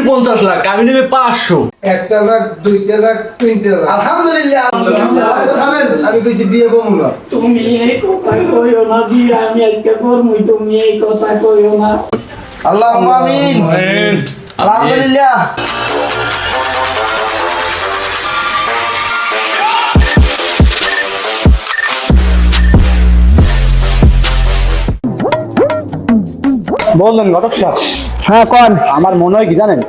50 লাখ, আমি নেবে 500। 1 লাখ 2 লাখ 3 লাখ আলহামদুলিল্লাহ থামেন আমি কইছি বিয়ে বমু না তুমি এই কথা কইও না বিয়ে আমি আজকে করবই তুমি এই কথা কইও না আল্লাহুম্মা আমিন আলহামদুলিল্লাহ বললেন ঘটক সাহেব। হ্যাঁ কোন আমার মনে হয় কি জানেন,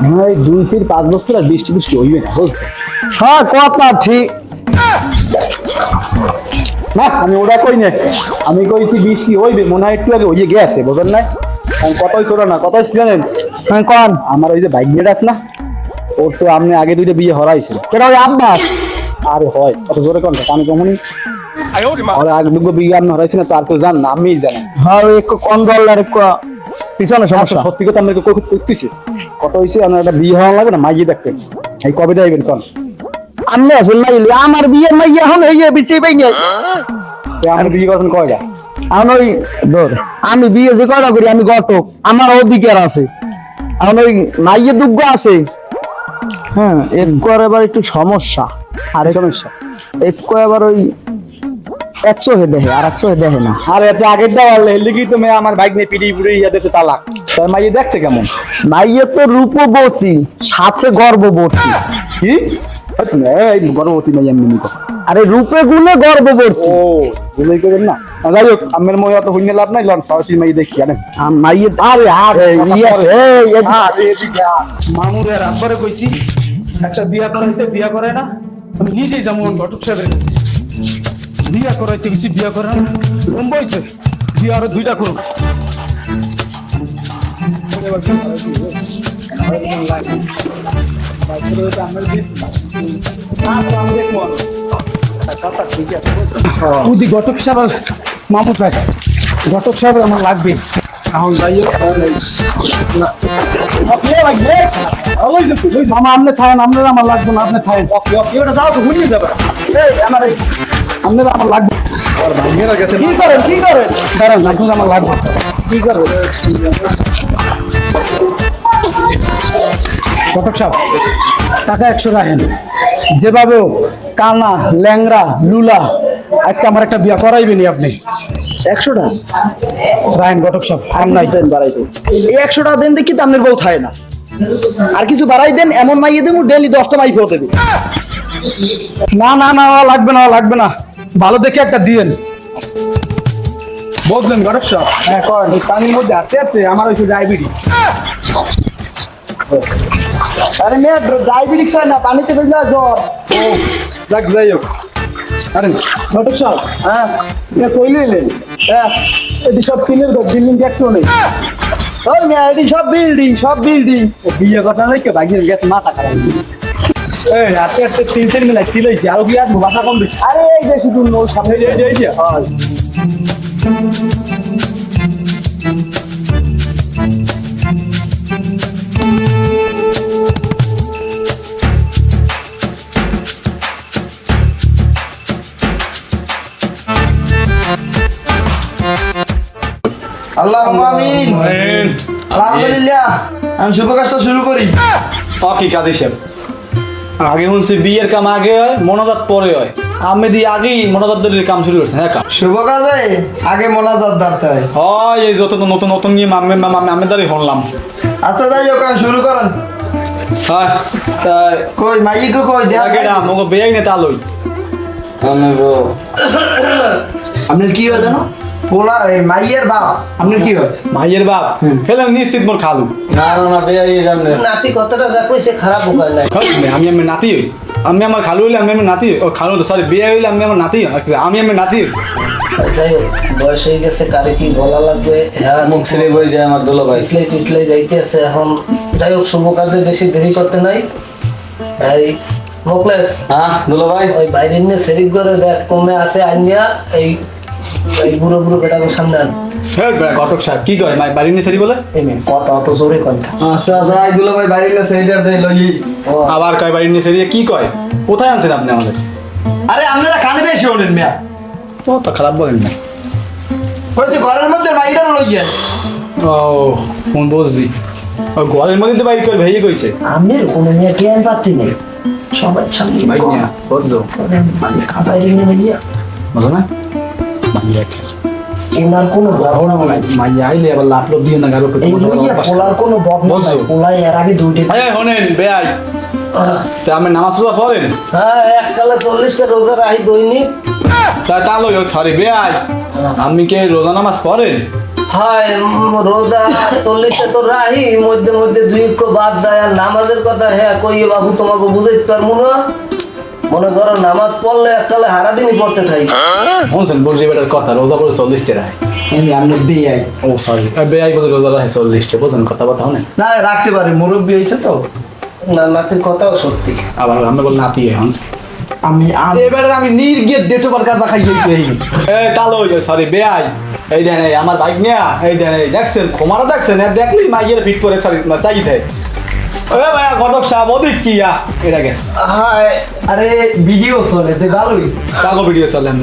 মনে হয় 2-5 বছর আর বৃষ্টি বৃষ্টি হইবে না, বুঝছেন? হ্যাঁ কথা ঠিক না আমি ওটা কই না, আমি কইছি বৃষ্টি হইবে, মনে হয় একটু আগে হইয়ে গেছে, বুঝলেন না? আমি কথাই ছোট না, কথাই জানেন। হ্যাঁ কোন আমার ওই যে বাইক নিয়ে আস না, ওর তো আপনি আগে 2টা বিয়ে হরাইছেন। কেন ওই আব্বাস আরে হয় কত জোরে কোন আমি কমনি আর আগে 2 বিয়ে আপনি হরাইছেন না, তো আর কেউ জান না, আমিই জানি। হ্যাঁ ওই একটু কন্ট্রোল আর একটু পিছনে সমস্যা সত্যি কথা আপনাকে করতেছি, কত হয়েছে আপনার একটা বিয়ে হওয়া লাগবে না, মাইয়ে দেখবেন এই কবে যাইবেন কোন? আমি আছেন মাইলি আমার বিয়ের মাই এখন এই যে বিচি পাই নাই আপনি বিয়ে করবেন কয়টা? এখন ওই ধর আমি বিয়ে যে কয়টা করি আমি ঘটক আমার অধিকার আছে এখন ওই মাইয়ের দুগ্গ আছে হ্যাঁ একটু এবার একটু সমস্যা আর সমস্যা একটু এবার ওই 100 হে দেখে আর 100 হে দেখে না আর এতে আগের দেওয়া লিখি তুমি আমার বাইক নিয়ে পিড়ি পুড়ি ইয়াদেছে তালাক, তার মাইয়ে দেখছে কেমন? মাইয়ের তো রূপবতী সাথে গর্ভবতী কি এই গর্ভবতী মাইয়া এমনি নিকো? আরে রূপে গুণে গর্ভবতী ও বুঝাই করবেন না, যাই হোক আমার মনে অত হইনে লাভ নাই, লন সরাসরি মাইয়ে দেখি আনেন। মাইয়ের আরে আর মামুরের আব্বারে কইছি একটা বিয়া করাইতে, বিয়া করে না, আমি নিজেই যাবো ঘটক সাহেবের কাছে। বিয়া করাইতে গেছি, বিয়া করে না, বইছে বিয়া আরো 2টা করুক। উদি ঘটক সাহেব মামু ভাই, ঘটক সাহেব আমার লাগবে এখন যাইও। মামা আপনি থাকেন, আপনারা আমার লাগবে না, আপনি থাকেন। যাও তো ঘুরিয়ে যাবে আমার আপনারা আমার লাগবে। কি করেন কি করেন দাঁড়ান, এখন আমার লাগবে কি করেন ঘটক সাহেব? টাকা 100 রাখেন, যেভাবে হোক কানা ল্যাংরা লুলা আজকে আমার একটা বিয়া করাইবেনি আপনি। 100 টাকা রায়ন ঘটক সাহেব আর নাই দেন বাড়াই দেন এই 100 টাকা দেন দেখি তো আপনার বউ থাকে না আর কিছু বাড়াই দেন এমন মাইয়ে দেবো ডেইলি 10টা মাই পেয়ে দেবে না না না ও লাগবে না, ও লাগবে না, ভালো দেখে একটা দিয়েন। বুঝলেন ঘটক সাহেব? হ্যাঁ কর, এই পানির মধ্যে হাঁটতে হাঁটতে আমার হয়েছে ডায়াবেটিস। আরে মেয়ে ডায়াবেটিস হয় না পানিতে ভিজলে জ্বর যাক যাই হোক আরে ঘটক সাহেব হ্যাঁ কইলে এলেন হ্যাঁ এটি সব টিনের ঘর, বিল্ডিং একটু নেই। ওই মেয়ে এটি সব বিল্ডিং বিয়ে কথা নাই কে ভাগিয়ে গেছে মাথা খারাপ। এই হাতে হাতে 3 মিনিট তিলাইছি, আর কি আর মাথা কম বেশি? আরে এই যে শুধু নো সামনে এই যে হয় আল্লাহুম্মা আমিন আলহামদুলিল্লাহ আমি শুভ কাজটা শুরু করি। কি কাজে সাহেব, আগে শুনছি বিয়ের কাম আগে হয় মনোজাত পরে হয়, আমি দি আগেই মনোজাতদের কাম শুরু করছেন। হ্যাঁ শুভ কাজে আগে মোনাজাত ধরতে হয়। হয় এই যত নতুন নতুন নিয়ে আমি দাঁড়িয়ে শুনলাম। আচ্ছা যাই হোক শুরু করেন। হ্যাঁ তাই কই মাইকে কই দেখা না মগো বেয়াই না তালই আপনার কি হয় জানো? পোলা এই মাইয়ের বাপ আপনার কি হয়? ভাইয়ের বাপ ফেলাম নিশ্চিত মোর খালু। না না না বেয়াই জানেন নাতি কথাটা যা কইছে খারাপ উপায় নাই আমি আমার নাতি হই, আমি আমার খালু হইলে আমি আমার নাতি হই। ও খালু তো সরি বিয়ে হইলে আমি আমার নাতি হই, আমি আমার নাতি হই। যাই হোক বয়স হয়ে গেছে, কারে কি বলা লাগবে হ্যাঁ মুখ ছেড়ে বই যায় আমার দোলা ভাই। টিসলাই যাইতে আছে এখন। যাই হোক শুভ কাজে বেশি দেরি করতে নাই। এই মোকলেস হ্যাঁ দোলা ভাই ওই বাইরে নিয়ে সেরিক করে দেখ কমে আছে আইনিয়া এই এই বুড়ো বুড়ো বেটাকে সামনে আন। ঘটক সাহেব কি কয় বাড়ি নিয়ে সারি বলে কথা অত জোরে কথা আচ্ছা যাই দোলা ভাই বাইরে না সেইটার দেই লই। আবার কয় বাড়ি নিয়ে সারি কি কয়? কোথায় আনছেন আপনি আমাদের? আরে আপনারা কানে বেশি ওঠেন মিয়া। তো খারাপ বলেন না, কইছে ঘরের মধ্যে বাইরে লই যান। ও কোন বুঝছি ও ঘরের মধ্যে তো বাইর করে ভেয়ে কইছে আমি কোনো মেয়ে জ্ঞান পাচ্ছি নেই সবাই সামনে ভাই নিয়া বুঝছো বাইরে নিয়ে ভাইয়া বুঝো না মাইয়া কে ওনার কোনো বদনাম নাই মাইয়া আইলে আবার লাভ লোভ দিয়ে না গারো এই লইয়া পোলার কোনো বদনাম নাই পোলাই এর আগে দুইটি এই হনেন বেয়াই তা আমি নামাজ রোজা পড়েন হ্যাঁ এককালে 40টা রোজা রাখি দৈনিক। তা লই সরি বেয়াই আমি কে রোজা নামাজ পড়েন হয় রোজা 40টা তো রাহি মধ্যে মধ্যে দুই একটু বাদ যায় আর নামাজের কথা হ্যাঁ কইয়ে বাবু তোমাকে বুঝাইতে পারবো না। মনে করো নামাজ পড়লে এককালে সারা দিনই পড়তে থাকি। শুনছেন বলছি বেটার কথা রোজা পড়ে 40টা রায় আমি আপনি বেয়াই ও সরি বেয়াই বলে রোজা রায় 40টা বুঝছেন কথা কথা হনে না রাখতে পারি মুরব্বী হয়েছে তো না নাতির কথাও সত্যি। আবার আমরা বল নাতি হনস আমি এবারে আমি নির্গেট ডেটোবার কাজা খাইয়েছি এই তালো সরি বেয়াই এই দেন এই আমার বাইক নিয়া এই দেন এই দেখছেন খোমারা দেখছেন দেখলি মাইয়ের ফিট করে সরি সাই দেয় ওই ভাইয়া ঘটক সাহেব ওদিক কি এটা গেছে হায় আরে ভিডিও চলে তো ভালোই কাগো ভিডিও চলেন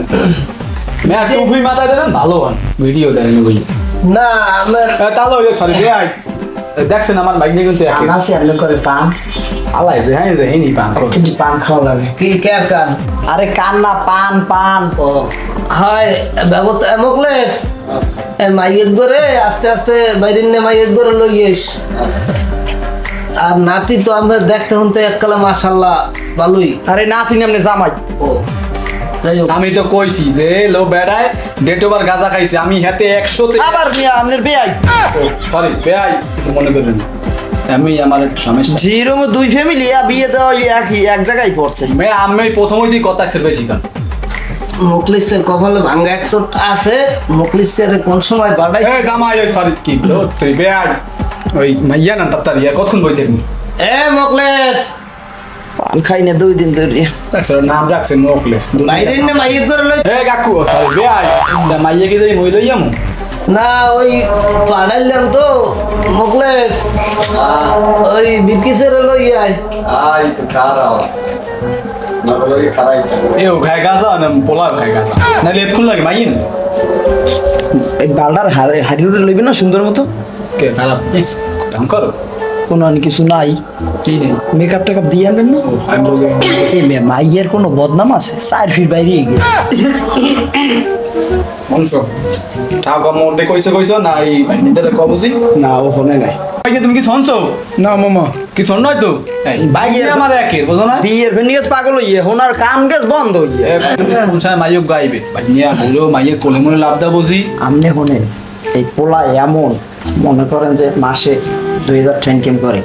মেয়া টুপি মাথায় দেন ভালো হন ভিডিও দেন বুঝি না আমার তালো সরি বেয়াই দেখছেন আমার বাইক নিয়ে কিন্তু একই আসি আপনি করে পান আলাইছে হ্যাঁ যে হেনি পান কিন্তু পান খাওয়া লাগে কি ক্যার কান আরে কান না পান পান ও হায় ব্যবস্থা এমকলেস মাইয়ের ধরে আস্তে আস্তে বাইরে নিয়ে মাইয়ের ধরে লইয়েস আর নাতি তো আমরা দেখতে হতে এককালে মাশাল্লাহ ভালোই। আরে নাতি নামনে জামাই ও যাই হোক আমি তো কইছি যে লো বেড়ায় ডেটোবার গাঁজা খাইছে আমি হাতে 100 তে আবার মিয়া আপনার বেয়াই সরি বেয়াই কিছু মনে করবেন না আমি আমার একটু সমস্যা জিরো দুই ফ্যামিলি বিয়ে দেওয়া একই এক জায়গায় পড়ছে আমি প্রথম ওই দিকে কথা আছে বেশি কান মুখলিসের কপালে ভাঙ্গা 100 আছে মুখলিসের কোন সময় বাড়াই এই জামাই ওই সরি কি লো তুই বেয়াই ওই মাইয়া না তাড়াতাড়ি কতক্ষণ বইতে এ মুখলিস পান খাই না 2 দিন ধরে তাছাড়া নাম রাখছে মোকলেস বাইরে নিয়ে মাইয়ের ধরে লই এ কাকু সরি বেয়াই মাইয়া কি যাই মই লইয়ামু না ওই পাড়াইলাম তো মুখলেস ওই বিকিসের লই আয় আই তো খারাপ না বলে খারাই এও খায় গাঁজা না পোলাও খায় গাঁজা না লেটকুন লাগে মাইয়েন এই বালডার হারিউরে লইবে না সুন্দর মতো কে খারাপ কাম করো কোনো কিছু নাই কি নেই মেকআপ টেকআপ দিয়ে আনবেন না আমি বলছি এই মাইয়ের কোনো বদনাম আছে 4 ফিট বাইরে গেছে মনসো তাও কম মোটে কইছো না এই বাইনিদের কবুজি না ও হনে নাই ভাই তুমি কি শুনছো না মামা কি শুন নয় তো বাইক নিয়ে আমার একের বুঝো না বিয়ের ভেন্ডিগেস পাগল হইয়ে হোনার কাম গেছ বন্ধ হইয়ে শুনছায় মাইক গাইবে ভাই নিয়ে বলেও মাইয়ের কোলে মনে লাভ দা বুঝি আমনে হনে এই পোলা এমন মনে করেন যে মাসে 2000 টাকা ইনকাম করে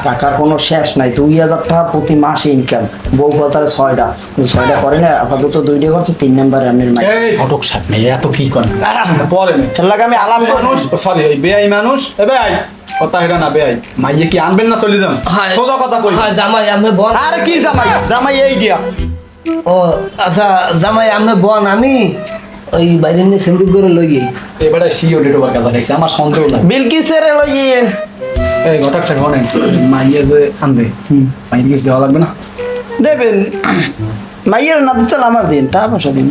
টাকার কোনো শেষ নাই 2000 টাকা প্রতি মাসে ইনকাম বউ কথারে 6টা করে না আপাতত 2টা করছে 3 নম্বরে আপনার মাই এই ঘটক সাহেব মেয়ে এত কি করে পরে এর লাগে আমি আলাম মানুষ সরি ওই বেআই মানুষ এ বেআই কথা এটা না বেআই মাইয়ে কি আনবেন না চলে যান হায় সোজা কথা কই হ্যাঁ জামাই আমি বল আর কি জামাই জামাই এই দিয়া ও আচ্ছা জামাই আমি বল আমি ওই বাইরে নিয়ে সেমটুক করে লই গই এবারে সিও ডেটো বার কথা দেখছি আমার সন্দেহ নাই বিলকিসের লইয়ে এই ঘটক সাহেব হনেন মাইয়ে যে আনবে মাইয়ে কিছু দেওয়া লাগবে না দেবেন মাইয়ের না দিতে আমার দিন টাকা পয়সা দিন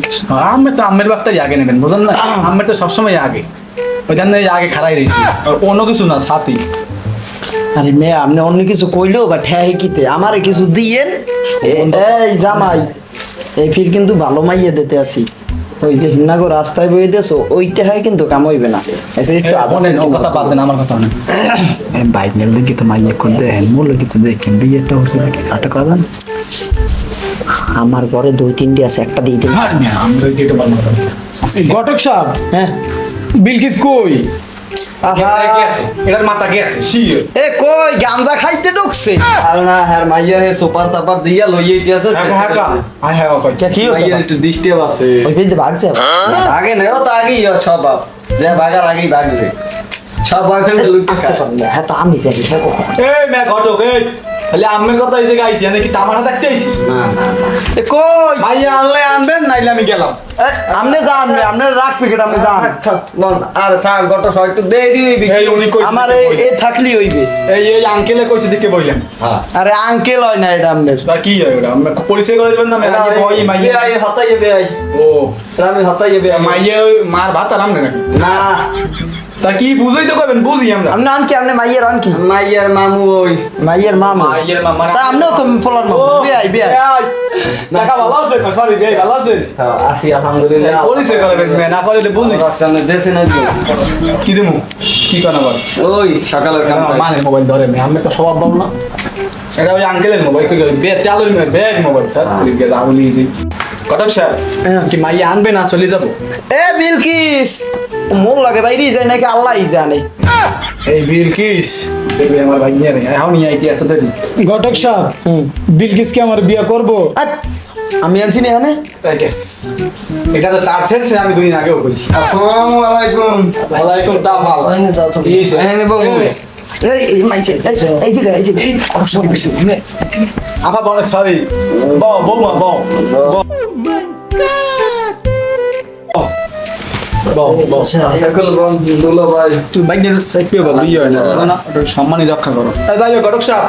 আমি তো আমের বাগটাই আগে নেবেন বুঝলেন না আমের তো সবসময় আগে ওই জন্য আগে খাড়াই রয়েছি অন্য কিছু না সাথী আরে মেয়ে আপনি অন্য কিছু কইলেও বা ঠেহে কিতে আমারে কিছু দিয়েন এই জামাই এই ফির কিন্তু ভালো মাইয়ে দিতে আসি ওই যে হিন্নাগো রাস্তায় বয়ে দেছো ওইটা হয় কিন্তু কাম হইবে না এই ফির একটু হনেন ও কথা বাদ দেন আমার কথা হনেন বাইক নিয়ে দেখি তো মাইয়ে করে দেন মূল কিন্তু দেখেন বিয়েটা হচ্ছে নাকি কাটা কথা আমার ঘরে 2-3টি আছে একটা দিয়ে দিন আমরা ডেটো বার মাথা ঘটক সাহেব হ্যাঁ বিলকিস কই এটার মাথা গেছে শিওর এ কই গাঁজা খাইতে ঢুকছে আর না হ্যার মাইয়া হে সুপার তাপার দিয়া লইয়ে আছে কি হচ্ছে মাইয়া একটু ডিস্টার্ব আছে ওই পেজে ভাগছে আগে না ও তো আগেই সব বাপ যে বাগার আগেই ভাগছে সব বয়ফ্রেন্ড লুকতেছে হ্যাঁ তো আমি জানি হ্যাঁ কখন এই মে ঘটক এই খালি আমের কথা এই জায়গায় আইছি নাকি তামাশা দেখতে আইছি না না এ কই মাইয়া আনলে আনবেন নাইলে আমি গেলাম আপনি যান আপনি রাখ পিকেট আপনি যান আর থাক গত সব একটু দেরি হইবি এই উনি কই আমার এ থাকলি হইবে এই আঙ্কেলে কইছে দেখে বইলেন হ্যাঁ আরে আঙ্কেল হয় না এটা আপনার তা কি হয় ওটা আমরা পরিচয় করে দিবেন না মেলা বই মাইয়া আই হাতাইয়ে বে আই ও আমি হাতাইয়ে বে মাইয়া ওই মার ভাত আর আমনে নাকি না তা কি বুঝই তো করবেন বুঝি আমরা আপনি আন কি আপনি মাইয়ের আন কি মাইয়ার মামু ওই মাইয়ের মামা মাইয়ের মামা তা আপনিও তো পোলার মামা বিয়াই বিয়াই টাকা ভালো আছে সরি ভাই ভালো আছে আছি আলহামদুলিল্লাহ পরিচয় করবেন না করলে বুঝি সামনে দেশে না কি দেবো কি করেন আবার ওই সকালের কাম মানের মোবাইল ধরে আমি তো স্বভাব পাবো না এটা ওই আঙ্কেলের মোবাইল তেলের মোবাইল স্যার আগুলি ইজি কটক স্যার কি মাইয়া আনবে না চলে যাবো এ বিলকিস মোর লাগে বাইরে যায় নাকি আল্লাহই জানে এই বিলকিস দেখবি আমার ভাই জানে এখন নিয়ে আইতি এত দেরি ঘটক সাহেব বিলকিসকে আমার বিয়ে করব আচ্ছা, আমি আনছি না এখানে এটা তো তার ছেড়ছে আমি 2 দিন আগেও কইছি আসসালামু আলাইকুম ওয়ালাইকুম তাআলা হয়নি যাও তুমি এখানে বাবু এই মাইছে এই যে আপা বড় সরি বউ বৌমা বউ বউ এখন বল দুলো ভাই তুই বাইকের সাইড পেয়ে বল ইয়ে হয় না না ওটা সম্মানই রক্ষা করো যাই হোক ঘটক সাহেব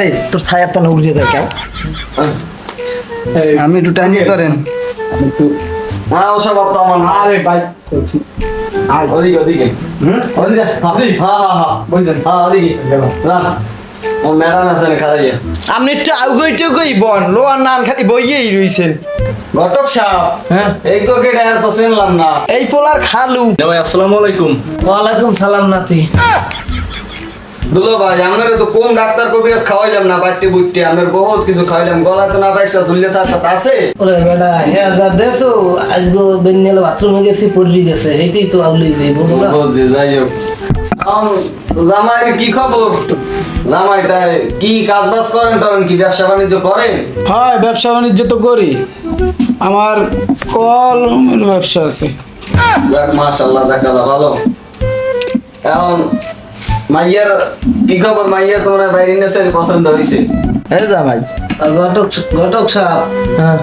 এই তোর ছায়ার টানা উড়িয়ে যায় কেন আমি একটু টাইনি করেন হ্যাঁ ওসব তো আমার না আরে ভাই বলছি ওদিকে ওদিকে ওদিকে হ্যাঁ হ্যাঁ হ্যাঁ বুঝছেন হ্যাঁ ওদিকে না ও ম্যাডাম আছেন খারাইয়া আপনি একটু আউগই টুকুই বন লোয়ার নান খালি বইয়েই রইছেন ঘটক সাহেব হ্যাঁ এই কোকেট আর তো শুনলাম না এই পোলার খালু ভাই আসসালামু আলাইকুম ওয়ালাইকুম সালাম নাতি দুলো ভাই আপনারা তো কোন ডাক্তার কবিরাজ খাওয়াইলাম না বাট্টি বুট্টি আপনার বহুত কিছু খাওয়াইলাম গলা তো না একটা ঝুললে তার সাথে আছে ওরে বেটা হ্যাঁ যা দেছো আজগো বেন্নেল বাথরুমে গেছি পড়ি গেছে এইটাই তো আউলি দেই বুঝো না বুঝছি যাই হোক জামাই কি খবর জামাই তাই কি কাজ বাজ করেন টরেন কি ব্যবসা বাণিজ্য করেন হ্যাঁ ব্যবসা বাণিজ্য তো করি আমার কলমের ব্যবসা আছে যাক মাশাআল্লাহ জাকাল্লাহ ভালো এখন মাইয়ার কি খবর মাইয়ার তোমরা বাইরে নেছে পছন্দ হইছে এই জামাই আর ঘটক সাহেব হ্যাঁ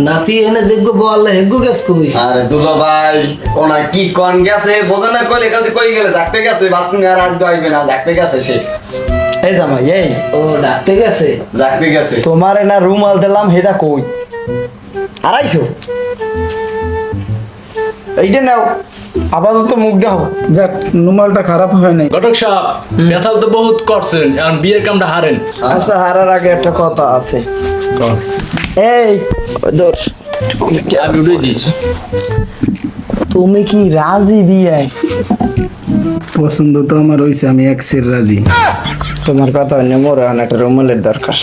নাতি এনে দেখবো বললে হেগু গেছ কই আরে দুলো ভাই ওনা কি কোন গেছে বোঝা না কইলে কালকে কই গেলে যাকতে গেছে বাথরুমে আর আজ আইবে না যাকতে গেছে সে এই জামাই এই ও ডাকতে গেছে যাকতে গেছে তোমার না রুমাল দিলাম হেটা কই আড়াইশো এইটা নাও আপাতত মুখ দাও যাক নুমালটা খারাপ হয় নাই ঘটক সাহেব বেতাল তো বহুত করছেন এখন বিয়ের কামটা হারেন আচ্ছা হারার আগে একটা কথা আছে এই দোষ আমি উঠে দিয়েছি তুমি কি রাজি বিয়ায় পছন্দ তো আমার হইছে আমি এক্সের রাজি তোমার কথা হইলে মোর এখন একটা রুমালের দরকার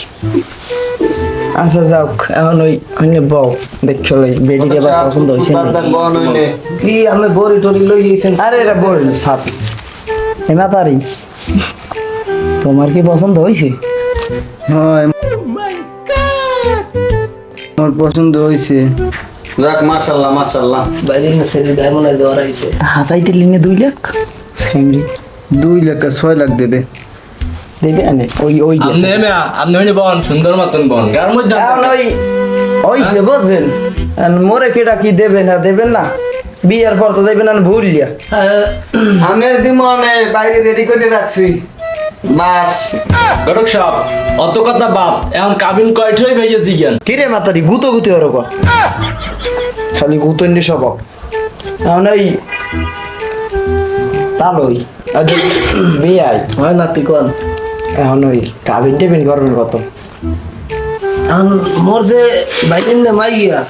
আচ্ছা যাও এখন ওই হইলে বউ দেখছো ওই বেডিকে বা পছন্দ হয়েছে না বন হইলে কি আমি বড়ি টরি লই গেছেন আরে এটা বল সাপ এনা তারি তোমার কি পছন্দ হয়েছে হয় আমার পছন্দ হইছে যাক মাশাআল্লাহ মাশাআল্লাহ বাইরে না সেরি ডায়মন্ড দেওয়ার আইছে হাসাইতে লিনে 2 লাখ সেমরি 2 লাখ 6 লাখ দেবে দেবে আনে ওই ওই যে। আপনি এমে আপনি হইনি বন সুন্দর মতন বন গার মধ্যে এখন ওই ওইছে বুঝছেন আর মোরে কেটা কি দেবে না দেবেন না বিয়ার পর তো যাইবেন না ভুলিয়া আমের দিমনে বাইরে রেডি করে রাখছি বাস ঘটক সাহেব অত কথা বাপ এখন কাবিন কয়টাই ভেজে জিজ্ঞান কিরে মাতারি গুতো গুতো ওর খালি গুতো নি সব এখন ওই তালই বিয়াই হয় নাতি কোন এখন ওই কাবিন টেবিন করবেন কত এখন মোর যে বাইরে না মাইয়া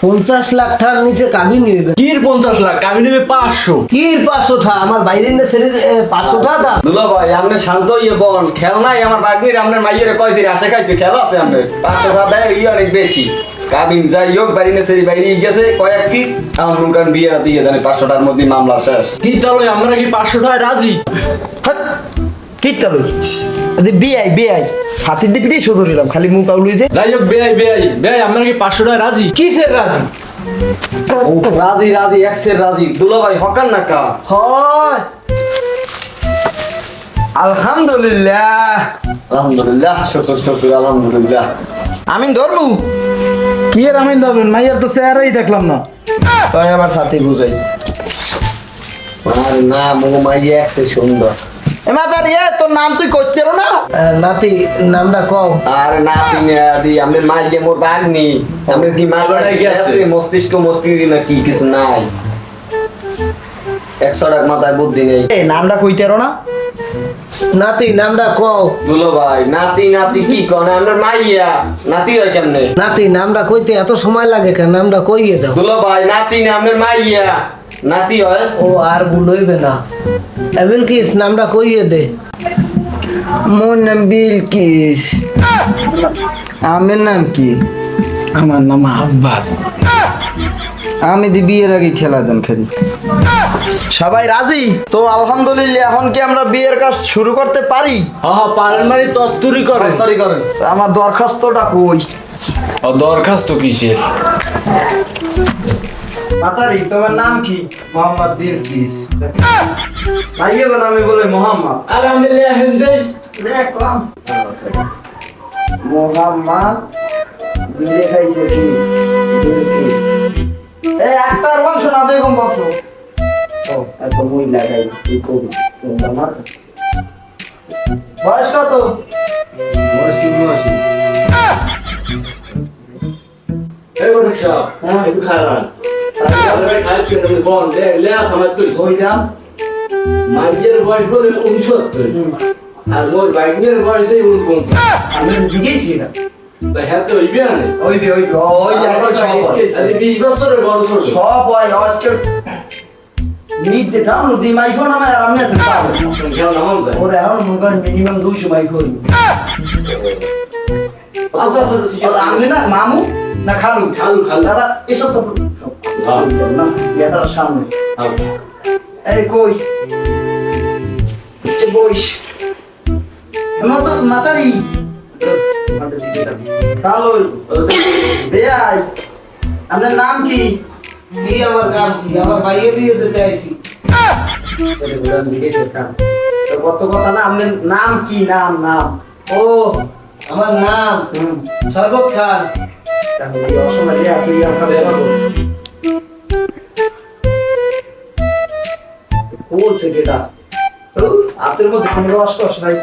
50 লাখ টাকার নিচে কাবিন নিবে কির 50 লাখ কাবিন নেবে 500 কি 500 টাকা আমার বাইরে না সেরি 500 টাকা দাম দুলো ভাই আপনি শান্ত ইয়ে বন খেল নাই আমার বাগনির আপনার মাইয়ের কয় দিন আসে খাইছে খেল আছে আপনার 500 টাকা দেয় ই অনেক বেশি কাবিন যাই হোক বাইরে না সেই বাইরে গেছে কয়েক ফিট আমার মন করেন বিয়েটা দিয়ে দেন 500 টাকার মধ্যে মামলা শেষ কি তাহলে আমরা কি 500 টাকায় রাজি কি তালই বিয়াই বিয়াই হাতির দিকে শুরু দিলাম খালি মুখ আউলুই যে যাই হোক বেয়াই আমরা কি 500 টাকায় রাজি কিসের রাজি রাজি রাজি এক্সের রাজি দুলো ভাই হকান না কা হয় আলহামদুলিল্লাহ আলহামদুলিল্লাহ শুকর শুকর আলহামদুলিল্লাহ আমি ধরবো কি এর আমি যাবেন মাইয়ার তো চেহারাই দেখলাম না তাই আমার সাথে বুঝাই আর না মো মাইয়ে একটা সুন্দর এ মাতার ইয়ে তোর নাম তুই করতে না নাতি নামটা কও আর না তিনি আদি আমাদের মাইয়ে মোর বাগনি আমাদের কি মাইয়ে কি আছে? আছে মস্তিষ্ক মস্তিষ্ক না কি কিছু নাই 100 টাকা মাথায় বুদ্ধি নেই। এই নামটা কইতে পারো না? নাতি নামটা কও। দুলো ভাই নাতি নাতি কি কন আপনার মাইয়া নাতি হয় কেমনে? নাতি নামটা কইতে এত সময় লাগে কেন? নামটা কইয়ে দাও। দুলো ভাই নাতি না আপনার মাইয়া নাতি হয়। ও আর ভুল হইবে না। বিলকিস নামটা কইয়ে দে। মোর নাম বিলকিস। আমার নাম কি? আমার নাম আব্বাস। আমি দি বিয়ের আগে ঠেলা দেন খালি। সবাই রাজি তো? আলহামদুলিল্লাহ, এখন কি আমরা বিয়ের কাজ শুরু করতে পারি? হ্যাঁ পারেন মানে তত্তুরি করেন। তরি করেন। আমার দরখাস্তটা কই? ও দরখাস্ত কিসের? মাতারি তোমার নাম কি? মোহাম্মদ বিলকিস। ভাইয়ের নামে বলে মোহাম্মদ। আলহামদুলিল্লাহ হিন্দি দেখলাম মোহাম্মদ বিলে খাইছে কি? বিলকিস। এই আক্তার বংশ না বেগম বংশ? ও এত মই লাগাই কি করি তোমার? বয়স কত? বয়স 83। এই বড় সাহেব হ্যাঁ। একটু খারাপ আরে খাই কি তুমি বল দে লে খামাত কই ওইটা মাইয়ের বয়স বলে 69 আর মোর বাইকের বয়স দেই 49। আমি জিগেছি না। তো হ্যাঁ তো হইবে না ওই একই সব হয়। আরে 20 বছরের বড় ছোট সব হয় আজকে নিতে দাও নদী মাইফোন আমার আরামে আছে পাবো। কেন নাম যায় ওর এখন মনে করেন মিনিমাম 200 মাইফোন। আচ্ছা আচ্ছা ঠিক আছে আমি না মামু না খালু? খালু, খালু। দাদা এসব তো হ্যাঁ। না এটার সামনে। হ্যাঁ। এই কই বইস মাতারি কালো বেয়াই। আপনার নাম কি? কি আমার কাম কি? আমার ভাইয়ের বিয়ে দিতে আইছি। কত কথা না, আপনার নাম কি? নাম নাম ও আমার নাম সর্বত খান। অসময় দেয়া তুই আপনার বলছে যেটা হাতের মধ্যে কোনো রস নাই।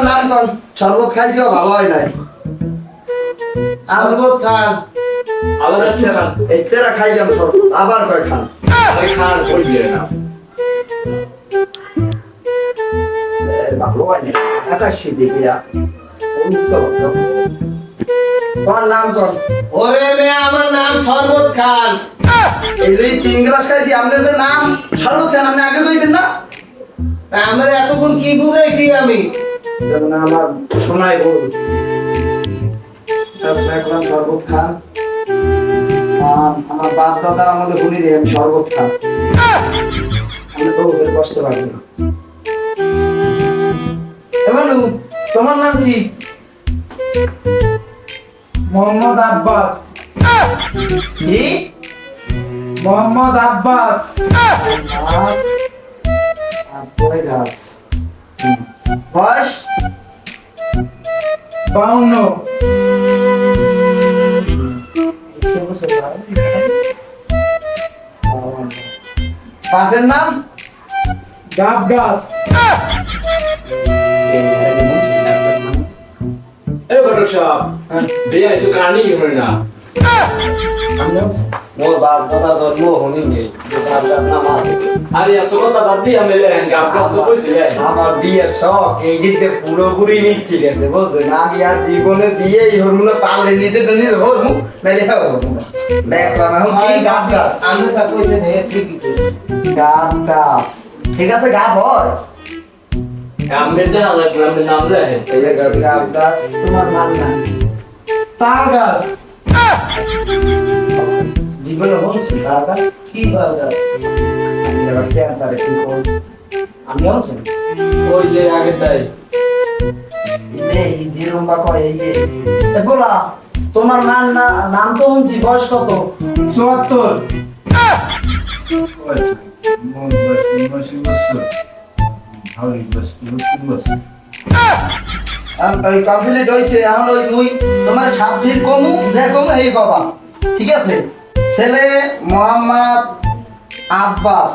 নাম কর শরবত খাইছো ভালো হয় নাই। সর্বত খান। আবার একটু খান এই তেরা খাইলাম শরবত, আবার কয় খান। আরে খান কই দিয়ে না ভালো হয় নাই আকাশি দিবি তোমার নাম কর। ওরে মেয়ে আমার নাম সর্বত খান। এই দুই 3 গ্লাস খাইছি, আপনাদের নাম শরবত খান, আপনি আগে কইবেন না? তা আমার এতক্ষণ কি বুঝাইছি আমি? যেমন আমার শোনাই বল দেখলাম শরবত খান। আমার বাপ দাদার আমলে শুনি রে আমি শরবত খান। আমি তো ওদের কষ্ট পারবো না। এবার তোমার নাম কি? মোহাম্মদ আব্বাস। কি? মোহাম্মদ আব্বাস। গাছ বয়স 52। বাপের নাম? গাব গাছ। এই বড় সাহেব বিয়ে তো কানি হই না মোর বাপ দাদা জন্ম হনি নেই বাপ দাদা নাম আছে। আরে এত কথা বাদ দিয়ে আমি গাব গাছ তো কইছি আমার বিয়ের শখ এই দিকে পুরোপুরি মিটে গেছে বুঝছেন। আমি আর জীবনে বিয়েই হরমু না, পারলে নিজে হরমু নাইলে হরমু না। দেখলাম এখন কি গাছ গাছ আমি তা কইছেন হে ঠিকই কইছেন। গাছ গাছ ঠিক আছে, গাছ হয় আমি দেখা লাগবে আমি নাম রে এই যে গাছ গাছ। তোমার নাম না তাল গাছ। জীবনে হচ্ছে তার গাছ? কি বাগাস? আমি আবার কেন তারে কি করব? আমি হচ্ছে ওই যে আগেরটাই এই যেরকম বা কয় এই যে বলা তোমার নাম তো শুনছি, বয়স কত? 74। কমপ্লিট হইছে। এখন ওই মুই তোমার সাবজির কমু যে কমু এই কবা, ঠিক আছে? ছেলে মোহাম্মদ আব্বাস।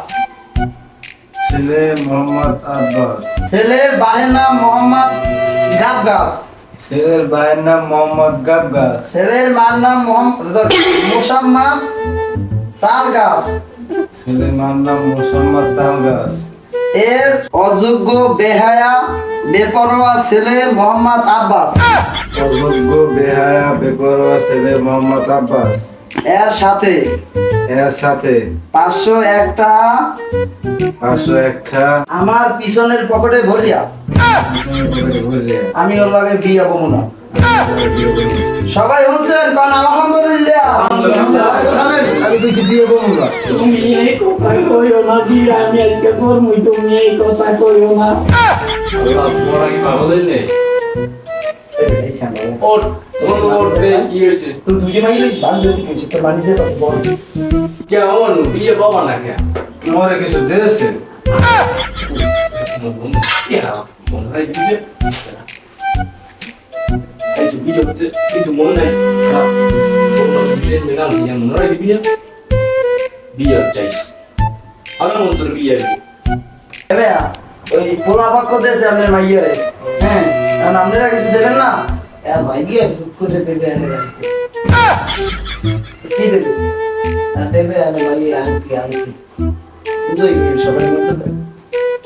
ছেলে মোহাম্মদ আব্বাস। ছেলের বাহের নাম মোহাম্মদ গাবগাস। ছেলের ভাইয়ের নাম মোহাম্মদ গাব গাছ। ছেলের মার নাম মোসাম্মদ তাল গাছ ছেলের নাম মোসাম্মদ তাল গাছ। এর অযোগ্য বেহায়া বেপরোয়া ছেলে মোহাম্মদ আব্বাস অযোগ্য বেহায়া বেপরোয়া ছেলে মোহাম্মদ আব্বাস। এর সাথে এর সাথে 501 টাকা 501 টাকা আমার পিছনের পকেটে ভরিয়া বুঝে আমি ওর লগে বিয়ে করবো না। সবাই শুনছেন কারণ আলহামদুলিল্লাহ আমি কিছু দিয়ে বলবো না। তুমি এই কথা কইও না বিয়া আমি আজকে করবই, তুমি এই কথা কইও না। আল্লাহ পড়া কি পাগল হইলে? ওর ওর কি হয়েছে? তুই দুই মাইল বান্ধবী কইছিস তোর বাড়িতে বল কেমন বিয়ে বাবা না কে? মরে কিছু দিয়েছে? কিছু মনে নাই বিয়ে চাইস আমি মন্ত্র বিয়ে এবে ওই পোলা বাক্য দেশে আপনার মাইয়ারে হ্যাঁ কারণ আপনারা কিছু দেবেন না আর মাইয়ে চুপ করে দেবে এনে রাখতে। কি দেবে আর দেবে এনে মাইয়ে আনকি আনকি। বুঝই গেল সবাই মধ্যে দেবে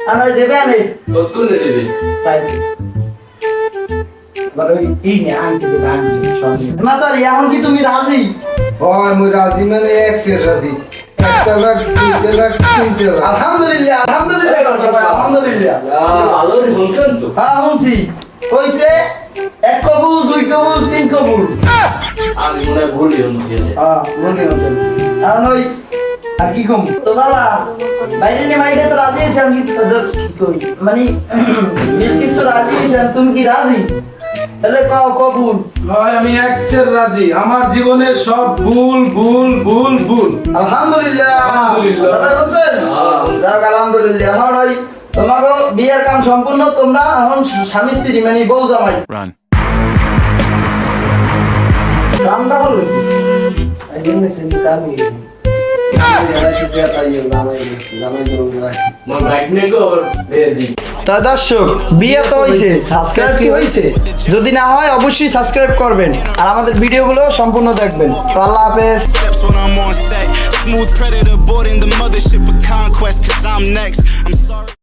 আর ওই দেবে আনে তৎক্ষণে দেবে তাই এবার ওই এই নে আনতে দেবে আনতে সঙ্গে মাতার এখন কি তুমি রাজি হয় মুই রাজি মানে এক্সের রাজি 1 লাখ 2 লাখ 3 লাখ আলহামদুলিল্লাহ আলহামদুলিল্লাহ কোন সবাই আলহামদুলিল্লাহ ভালো বলছেন তো হ্যাঁ শুনছি কইছে 1 কবুল 2 কবুল 3 কবুল আমি মনে হয় ভুলি হচ্ছে হ্যাঁ বলতে আছেন আর ওই আর কি কম তো বাবা বাইরে নে মাইরে তো রাজি আছেন কি তোদের কি কই মানে মিলকিস তো রাজি আছেন তুমি কি রাজি তাহলে কাও কবুল ভাই আমি এক্সের রাজি, আমার জীবনের সব ভুল ভুল ভুল ভুল। আলহামদুলিল্লাহ আলহামদুলিল্লাহ। সবাই বলছেন যাক আলহামদুলিল্লাহ এখন ওই তোমাকে বিয়ের কাম সম্পূর্ণ তোমরা এখন স্বামী স্ত্রী মানে বউ জামাই কামটা হলো কি এই জন্য সেদিন কামি আমার বাইক নিয়ে গো আবার বেয়ে দিই তা দর্শক বিয়ে তো হয়েছে, সাবস্ক্রাইব কি হয়েছে? যদি না হয় অবশ্যই সাবস্ক্রাইব করবেন আর আমাদের ভিডিওগুলো সম্পূর্ণ দেখবেন। তো আল্লাহ হাফেজ। Steps when I'm on set. Smooth predator boarding the mothership of conquest, cause I'm next. I'm sorry.